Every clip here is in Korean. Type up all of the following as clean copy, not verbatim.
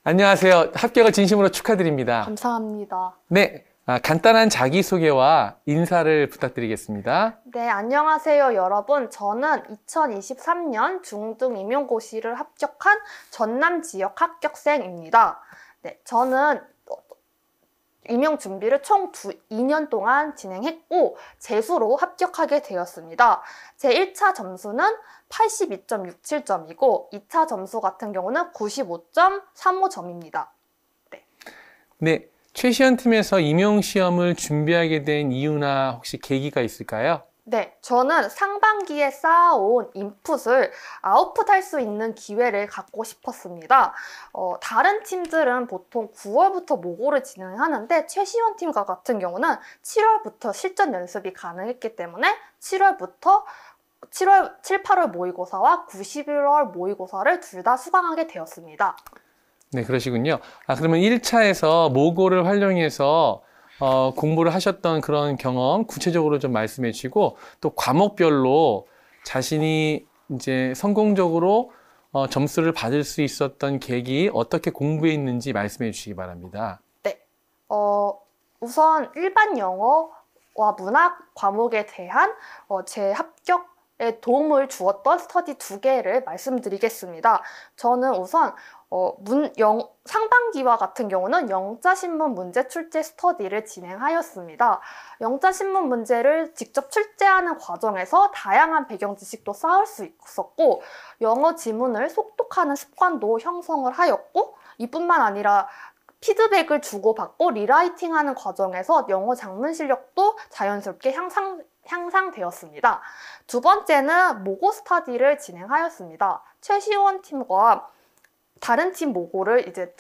안녕하세요. 합격을 진심으로 축하드립니다. 감사합니다. 네, 간단한 자기소개와 인사를 부탁드리겠습니다. 네, 안녕하세요, 여러분. 저는 2023년 중등 임용고시를 합격한 전남 지역 합격생입니다. 네, 저는 임용 준비를 총 2년 동안 진행했고 재수로 합격하게 되었습니다. 제 1차 점수는 82.67점이고 2차 점수 같은 경우는 95.35점입니다. 네, 최시연 팀에서 임용시험을 준비하게 된 이유나 혹시 계기가 있을까요? 네, 저는 상반기에 쌓아온 인풋을 아웃풋할 수 있는 기회를 갖고 싶었습니다. 다른 팀들은 보통 9월부터 모고를 진행하는데 최시원 팀과 같은 경우는 7월부터 실전 연습이 가능했기 때문에 7, 8월 모의고사와 9, 11월 모의고사를 둘 다 수강하게 되었습니다. 네, 그러시군요. 그러면 1차에서 모고를 활용해서 공부를 하셨던 그런 경험 구체적으로 좀 말씀해 주시고 또 과목별로 자신이 이제 성공적으로 점수를 받을 수 있었던 계기 어떻게 공부했는지 말씀해 주시기 바랍니다. 네, 우선 일반 영어와 문학 과목에 대한 제 합격에 도움을 주었던 스터디 2개를 말씀드리겠습니다. 저는 우선 상반기와 같은 경우는 영자신문 문제 출제 스터디를 진행하였습니다. 영자신문 문제를 직접 출제하는 과정에서 다양한 배경 지식도 쌓을 수 있었고 영어 지문을 속독하는 습관도 형성을 하였고 이뿐만 아니라 피드백을 주고받고 리라이팅하는 과정에서 영어 작문 실력도 자연스럽게 향상되었습니다. 두 번째는 모고 스터디를 진행하였습니다. 최시원 팀과 다른 팀 모고를 이제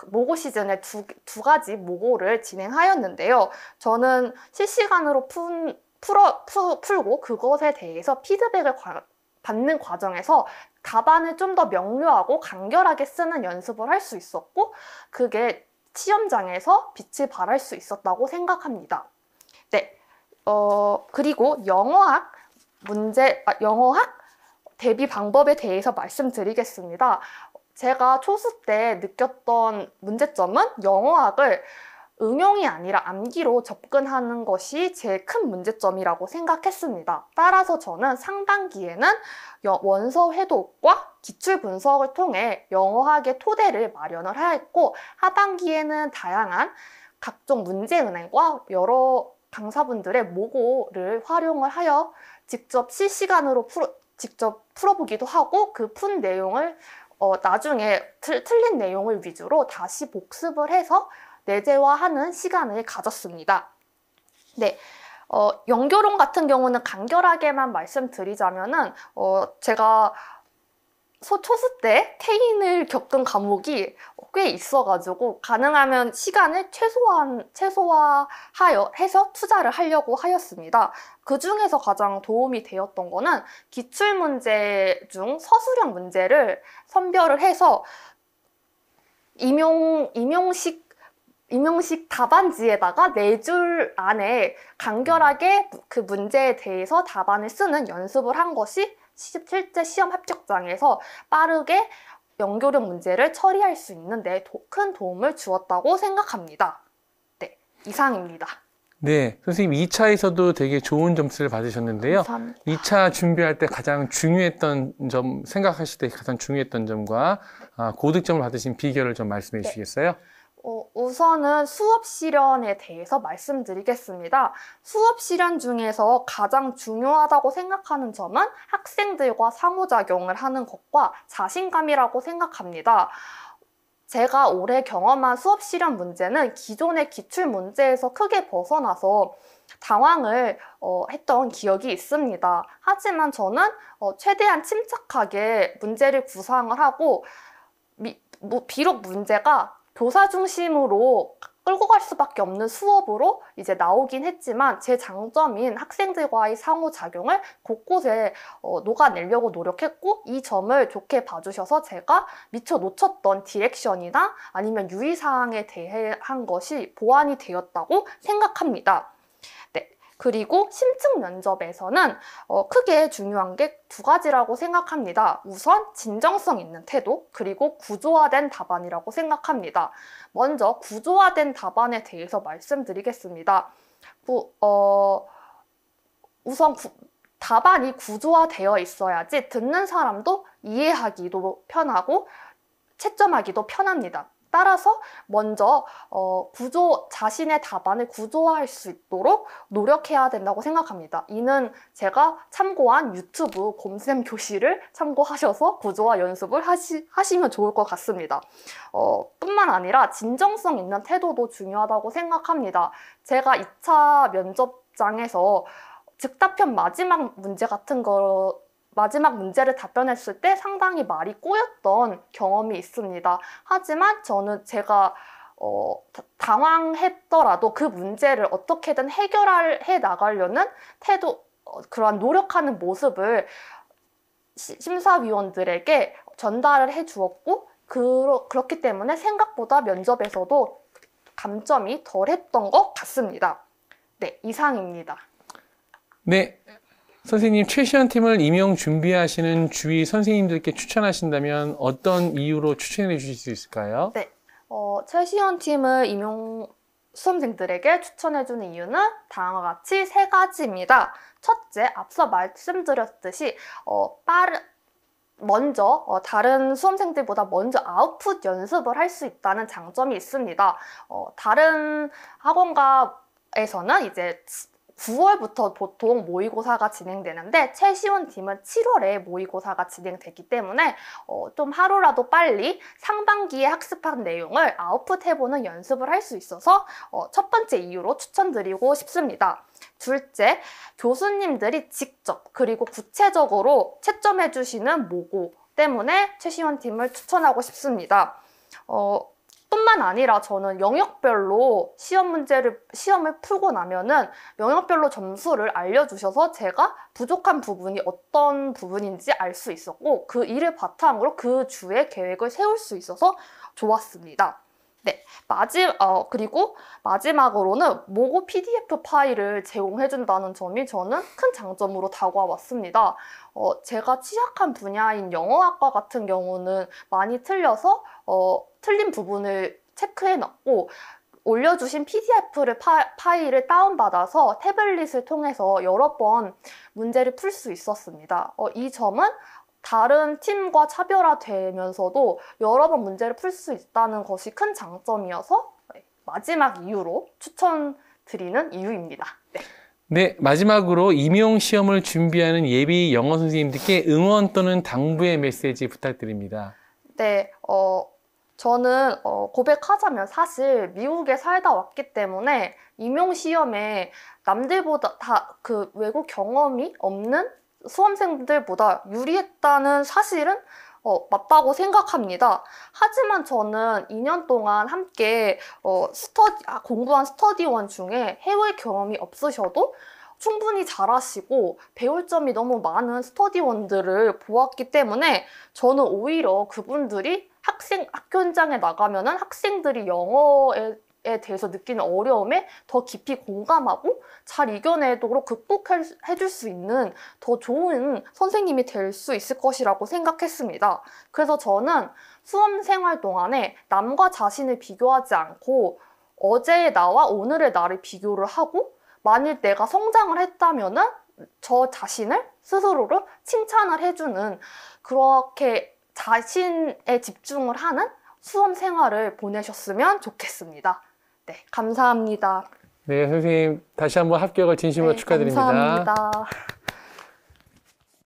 모고 시즌에 두 가지 모고를 진행하였는데요. 저는 실시간으로 풀고 그것에 대해서 피드백을 받는 과정에서 답안을 좀 더 명료하고 간결하게 쓰는 연습을 할 수 있었고 그게 시험장에서 빛을 발할 수 있었다고 생각합니다. 네, 그리고 영어학 대비 방법에 대해서 말씀드리겠습니다. 제가 초수 때 느꼈던 문제점은 영어학을 응용이 아니라 암기로 접근하는 것이 제일 큰 문제점이라고 생각했습니다. 따라서 저는 상반기에는 원서 회독과 기출 분석을 통해 영어학의 토대를 마련을 하였고 하반기에는 다양한 각종 문제은행과 여러 강사분들의 모고를 활용을 하여 직접 실시간으로 직접 풀어보기도 하고 그 푼 내용을 나중에 틀린 내용을 위주로 다시 복습을 해서 내재화하는 시간을 가졌습니다. 네, 연결론 같은 경우는 간결하게만 말씀드리자면은 제가 초수 때 퇴인을 겪은 과목이 꽤 있어가지고 가능하면 시간을 최소화해서 투자를 하려고 하였습니다. 그 중에서 가장 도움이 되었던 거는 기출문제 중 서술형 문제를 선별을 해서 임용식 답안지에다가 4줄 안에 간결하게 그 문제에 대해서 답안을 쓰는 연습을 한 것이 실제 시험 합격장에서 빠르게 연결형 문제를 처리할 수 있는데 큰 도움을 주었다고 생각합니다. 네, 이상입니다. 네, 선생님 2차에서도 되게 좋은 점수를 받으셨는데요. 감사합니다. 2차 준비할 때 가장 중요했던 점, 생각하실 때 가장 중요했던 점과 고득점을 받으신 비결을 좀 말씀해 주시겠어요? 우선은 수업 실현에 대해서 말씀드리겠습니다. 수업 실현 중에서 가장 중요하다고 생각하는 점은 학생들과 상호작용을 하는 것과 자신감이라고 생각합니다. 제가 올해 경험한 수업 실현 문제는 기존의 기출 문제에서 크게 벗어나서 당황을 했던 기억이 있습니다. 하지만 저는 최대한 침착하게 문제를 구상을 하고 비록 문제가 교사 중심으로 끌고 갈 수밖에 없는 수업으로 이제 나오긴 했지만 제 장점인 학생들과의 상호작용을 곳곳에 녹아내려고 노력했고 이 점을 좋게 봐주셔서 제가 미처 놓쳤던 디렉션이나 아니면 유의사항에 대한 것이 보완이 되었다고 생각합니다. 네, 그리고 심층 면접에서는 크게 중요한 게 두 가지라고 생각합니다. 우선 진정성 있는 태도, 그리고 구조화된 답안이라고 생각합니다. 먼저 구조화된 답안에 대해서 말씀드리겠습니다. 우선 답안이 구조화되어 있어야지 듣는 사람도 이해하기도 편하고 채점하기도 편합니다. 따라서 먼저 자신의 답안을 구조화할 수 있도록 노력해야 된다고 생각합니다. 이는 제가 참고한 유튜브 곰쌤 교실을 참고하셔서 구조화 연습을 하시면 좋을 것 같습니다. 뿐만 아니라 진정성 있는 태도도 중요하다고 생각합니다. 제가 2차 면접장에서 즉답형 마지막 문제를 답변했을 때 상당히 말이 꼬였던 경험이 있습니다. 하지만 저는 제가 당황했더라도 그 문제를 어떻게든 해결해 나가려는 태도, 그러한 노력하는 모습을 심사위원들에게 전달을 해 주었고, 그렇기 때문에 생각보다 면접에서도 감점이 덜했던 것 같습니다. 네, 이상입니다. 네. 선생님, 최시원팀을 임용 준비하시는 주위 선생님들께 추천하신다면 어떤 이유로 추천해 주실 수 있을까요? 네. 최시원팀을 임용 수험생들에게 추천해주는 이유는 다음과 같이 3가지입니다. 첫째, 앞서 말씀드렸듯이 다른 수험생들보다 먼저 아웃풋 연습을 할 수 있다는 장점이 있습니다. 다른 학원가에서는 이제 9월부터 보통 모의고사가 진행되는데 최시원팀은 7월에 모의고사가 진행되기 때문에 좀 하루라도 빨리 상반기에 학습한 내용을 아웃풋해보는 연습을 할 수 있어서 첫 번째 이유로 추천드리고 싶습니다. 둘째, 교수님들이 직접 그리고 구체적으로 채점해주시는 모고 때문에 최시원팀을 추천하고 싶습니다. 뿐만 아니라 저는 영역별로 시험을 풀고 나면은 영역별로 점수를 알려주셔서 제가 부족한 부분이 어떤 부분인지 알 수 있었고, 그 일을 바탕으로 그 주에 계획을 세울 수 있어서 좋았습니다. 네, 그리고 마지막으로는 모고 PDF 파일을 제공해준다는 점이 저는 큰 장점으로 다가왔습니다. 제가 취약한 분야인 영어학과 같은 경우는 많이 틀려서 틀린 부분을 체크해 놨고, 올려주신 파일을 다운받아서 태블릿을 통해서 여러 번 문제를 풀 수 있었습니다. 이 점은 다른 팀과 차별화되면서도 여러 번 문제를 풀 수 있다는 것이 큰 장점이어서 마지막 이유로 추천드리는 이유입니다. 네. 네, 마지막으로 임용 시험을 준비하는 예비 영어 선생님들께 응원 또는 당부의 메시지 부탁드립니다. 네, 저는 고백하자면 사실 미국에 살다 왔기 때문에 임용 시험에 남들보다 그 외국 경험이 없는 수험생들보다 유리했다는 사실은 맞다고 생각합니다. 하지만 저는 2년 동안 함께 공부한 스터디원 중에 해외 경험이 없으셔도 충분히 잘하시고 배울 점이 너무 많은 스터디원들을 보았기 때문에 저는 오히려 그분들이 학교 현장에 나가면은 학생들이 영어에 대해서 느끼는 어려움에 더 깊이 공감하고 잘 이겨내도록 극복해줄 수 있는 더 좋은 선생님이 될 수 있을 것이라고 생각했습니다. 그래서 저는 수험 생활 동안에 남과 자신을 비교하지 않고 어제의 나와 오늘의 나를 비교를 하고, 만일 내가 성장을 했다면은 저 자신을 스스로를 칭찬을 해주는, 그렇게 자신에 집중을 하는 수험 생활을 보내셨으면 좋겠습니다. 네, 감사합니다. 네, 선생님 다시 한번 합격을 진심으로 축하드립니다. 감사합니다.